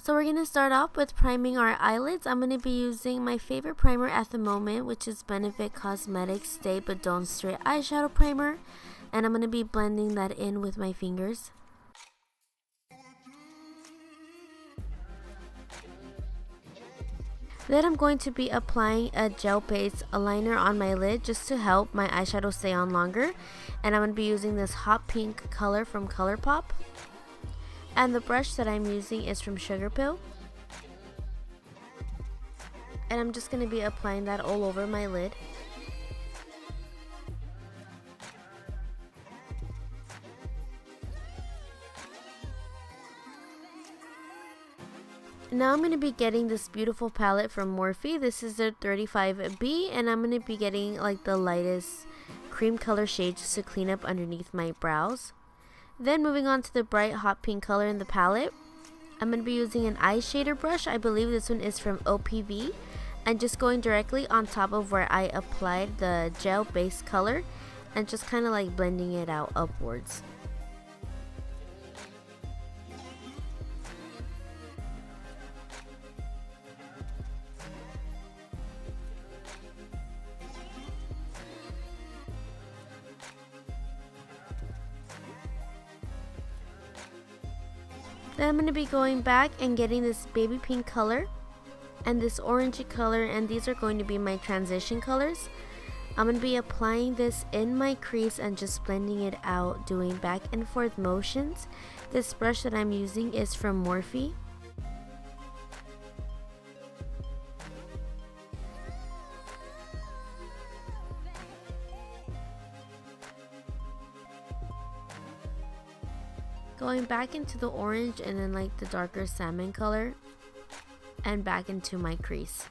So we're going to start off with priming our eyelids. I'm going to be using my favorite primer at the moment, which is Nyx Cosmetics Stay But Don't Stray Eyeshadow Primer. And I'm going to be blending that in with my fingers. Then I'm going to be applying a gel-based eyeliner on my lid just to help my eyeshadow stay on longer. And I'm going to be using this hot pink color from ColourPop. And the brush that I'm using is from Sugar Pill. And I'm just going to be applying that all over my lid. Now I'm going to be getting this beautiful palette from Morphe. This is the 35B, and I'm going to be getting like the lightest cream color shade just to clean up underneath my brows. Then moving on to the bright hot pink color in the palette, I'm going to be using an eye shader brush. I believe this one is from OPV, and just going directly on top of where I applied the gel base color and just kind of like blending it out upwards. Then I'm going to be going back and getting this baby pink color and this orangey color, and these are going to be my transition colors. I'm going to be applying this in my crease and just blending it out, doing back and forth motions. This brush that I'm using is from Morphe. Going back into the orange and then like the darker salmon color and back into my crease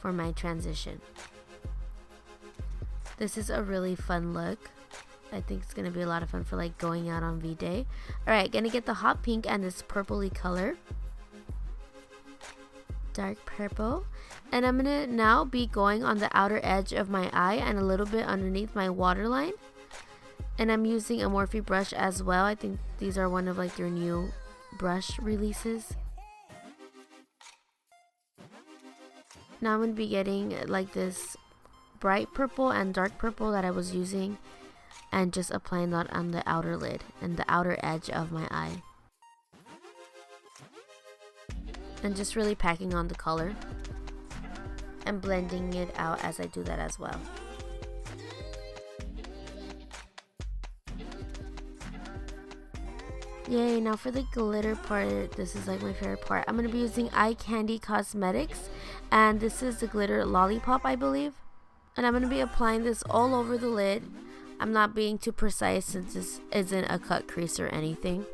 for my transition. This is a really fun look. I think it's going to be a lot of fun for like going out on V-Day. Alright, gonna get the hot pink and this purpley color. Dark purple. And I'm gonna now be going on the outer edge of my eye and a little bit underneath my waterline. And I'm using a Morphe brush as well. I think these are one of like their new brush releases. Now I'm going to be getting like this bright purple and dark purple that I was using and just applying that on the outer lid and the outer edge of my eye. And just really packing on the color and blending it out as I do that as well. Yay, now for the glitter part, this is like my favorite part. I'm going to be using Eyekandy Cosmetics, and this is the glitter lollipop, I believe. And I'm going to be applying this all over the lid. I'm not being too precise since this isn't a cut crease or anything.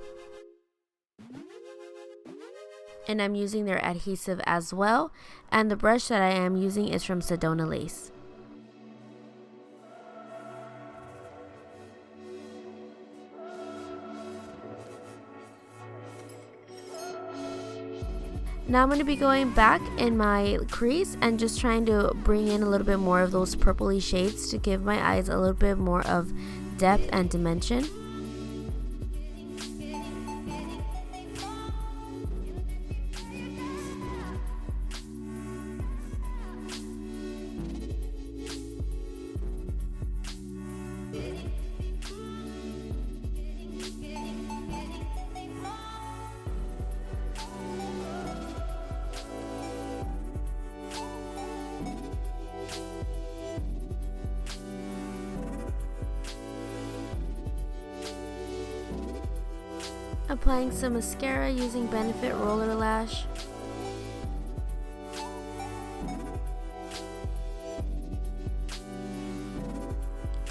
And I'm using their adhesive as well. And the brush that I am using is from Sedona Lace. Now I'm going to be going back in my crease and just trying to bring in a little bit more of those purpley shades to give my eyes a little bit more of depth and dimension. Applying some mascara using Benefit Roller Lash.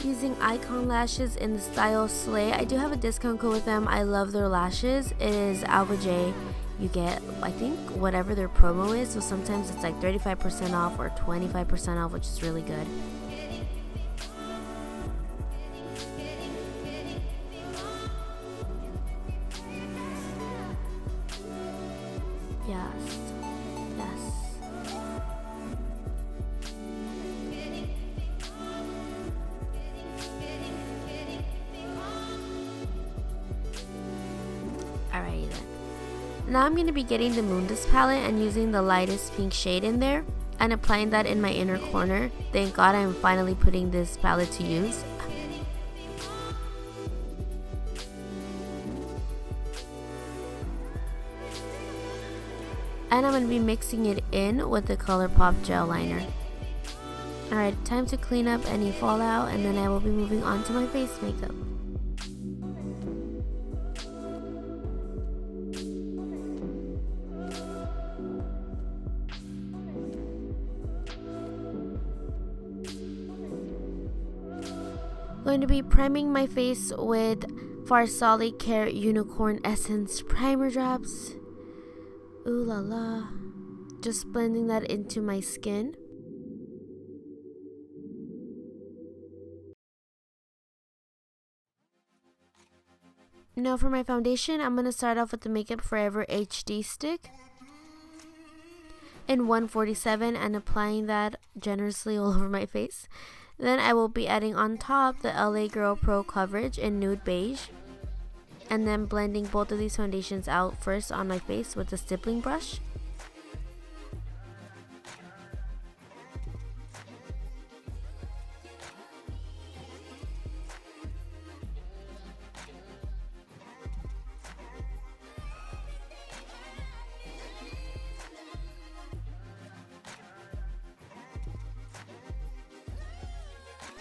Using Icon lashes in the style Slay. I do have a discount code with them. I love their lashes. It is Alva J. You get, I think, whatever their promo is. So sometimes it's like 35% off or 25% off, which is really good. Yes. Yes. Alrighty then. Now I'm going to be getting the Moon Dust palette and using the lightest pink shade in there and applying that in my inner corner. Thank God I'm finally putting this palette to use. And I'm going to be mixing it in with the ColourPop gel liner. Alright, time to clean up any fallout, and then I will be moving on to my face makeup. Going to be priming my face with Farsali Care Unicorn Essence Primer Drops. Ooh la la. Just blending that into my skin. Now for my foundation, I'm going to start off with the Makeup Forever HD stick in 147 and applying that generously all over my face. Then I will be adding on top the LA Girl Pro Coverage in Nude Beige. And then blending both of these foundations out first on my face with the stippling brush.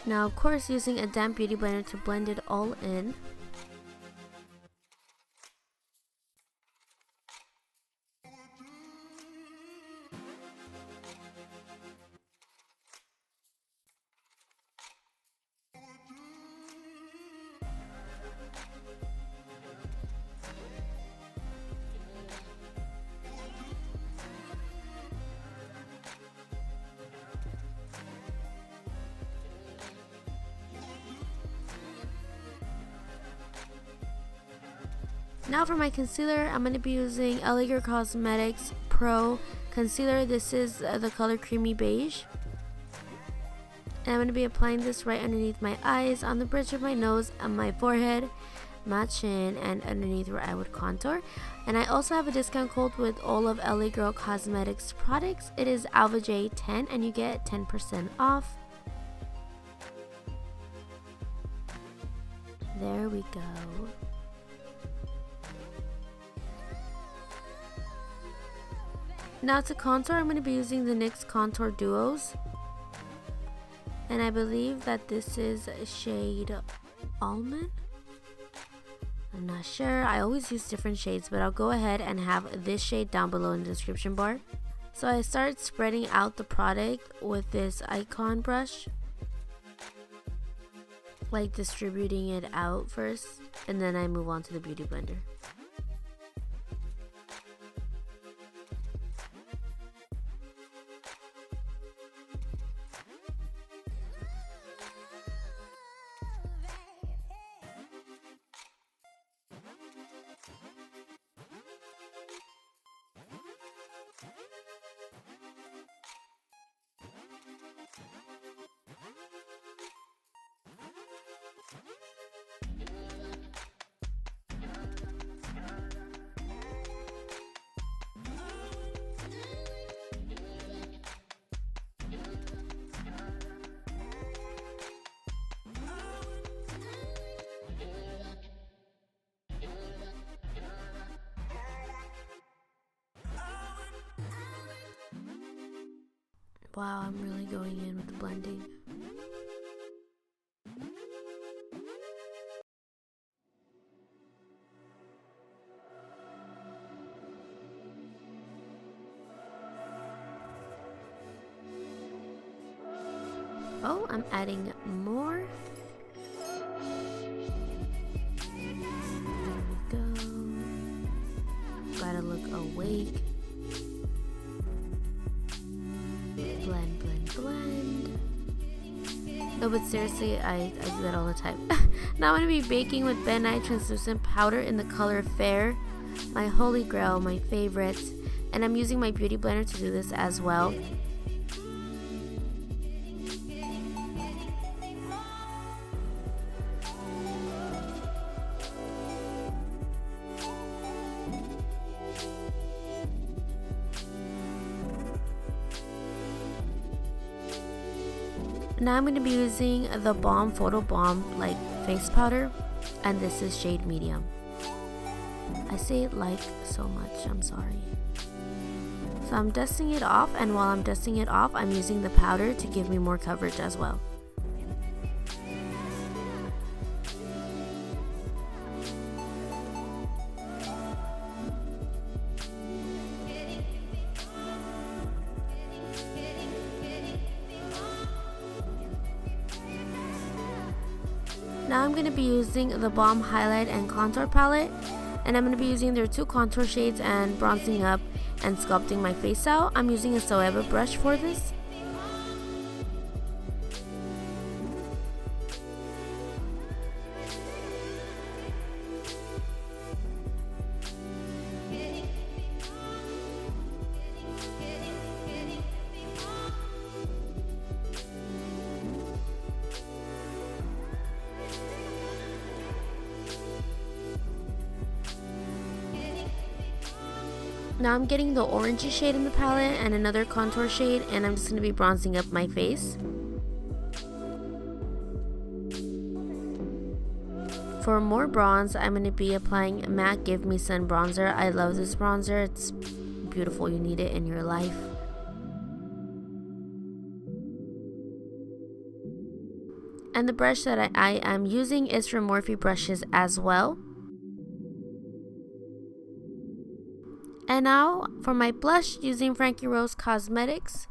Now, of course, using a damp beauty blender to blend it all in. Now for my concealer, I'm going to be using Nyx Cosmetics Pro Concealer. This is the color Creamy Beige. And I'm going to be applying this right underneath my eyes, on the bridge of my nose, on my forehead, my chin, and underneath where I would contour. And I also have a discount code with all of LA Girl Cosmetics products. It is Alva J10 and you get 10% off. There we go. Now to contour, I'm going to be using the NYX Contour Duos. And I believe that this is shade Almond. I'm not sure. I always use different shades, but I'll go ahead and have this shade down below in the description bar. So I start spreading out the product with this Icon brush. Like distributing it out first, and then I move on to the Beauty Blender. Wow, I'm really going in with the blending. Oh, I'm adding more. There we go. Gotta look awake. Blend, blend, blend. No, but seriously, I do that all the time. Now I'm going to be baking with Ben Nye Translucent Powder in the color Fair. My holy grail, my favorite. And I'm using my beauty blender to do this as well. Now I'm going to be using the Balm Photo Balm like face powder, and this is shade medium. I say it like so much, I'm sorry. So I'm dusting it off, and while I'm dusting it off, I'm using the powder to give me more coverage as well. Now I'm going to be using the Balm Highlight and Contour palette, and I'm going to be using their two contour shades and bronzing up and sculpting my face out. I'm using a Zoeva brush for this. Now I'm getting the orangey shade in the palette and another contour shade, and I'm just going to be bronzing up my face. For more bronze, I'm going to be applying MAC Give Me Sun bronzer. I love this bronzer. It's beautiful. You need it in your life. And the brush that I am using is from Morphe brushes as well. And now for my blush, using Frankie Rose Cosmetics.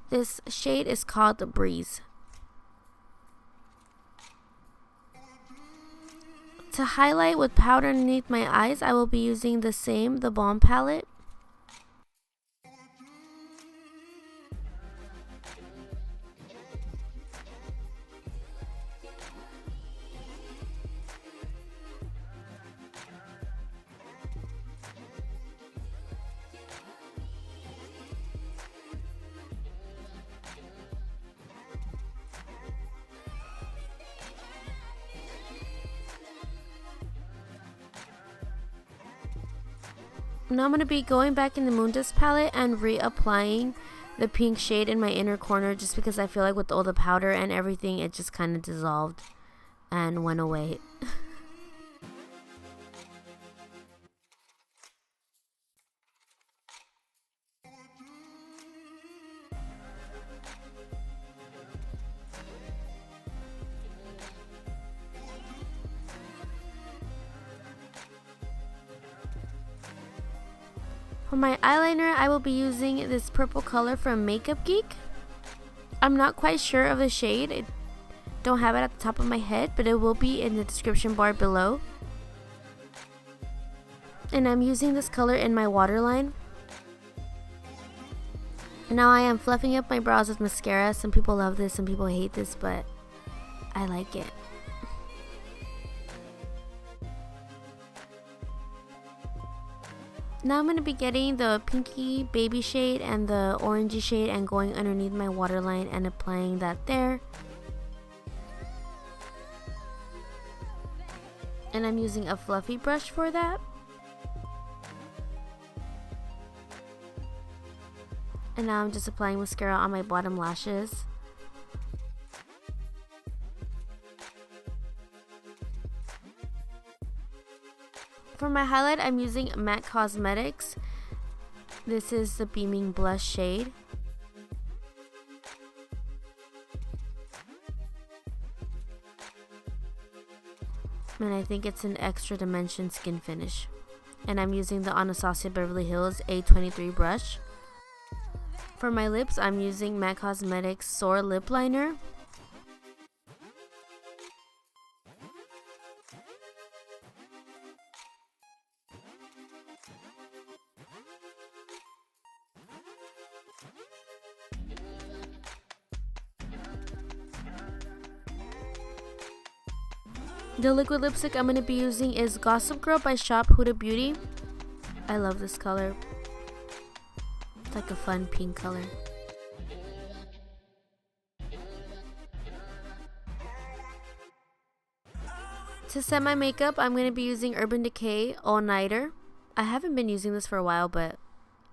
This shade is called the Breeze. To highlight with powder underneath my eyes, I will be using the Balm palette. Now I'm going to be going back in the Moon Dust palette and reapplying the pink shade in my inner corner, just because I feel like with all the powder and everything, it just kind of dissolved and went away. For my eyeliner, I will be using this purple color from MakeupGeek. I'm not quite sure of the shade. I don't have it at the top of my head, but it will be in the description bar below. And I'm using this color in my waterline. Now I am fluffing up my brows with mascara. Some people love this, some people hate this, but I like it. Now I'm going to be getting the pinky baby shade and the orangey shade and going underneath my waterline and applying that there. And I'm using a fluffy brush for that. And now I'm just applying mascara on my bottom lashes. For my highlight, I'm using Nyx Cosmetics. This is the Beaming Blush shade. And I think it's an Extra Dimension Skin Finish. And I'm using the Anastasia Beverly Hills A23 brush. For my lips, I'm using Nyx Cosmetics Soar Lip Liner. The liquid lipstick I'm going to be using is Gossip Girl by Shop Huda Beauty. I love this color. just like a fun pink color. To set my makeup, I'm going to be using Urban Decay All Nighter. I haven't been using this for a while, but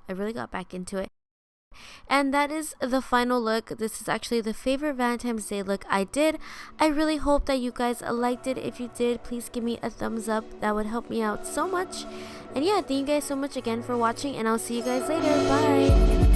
I really got back into it. And that is the final look. This is actually the favorite Valentine's Day look I did. I really hope that you guys liked it. If you did, please give me a thumbs up. That would help me out so much. And yeah, thank you guys so much again for watching, and I'll see you guys later. Bye!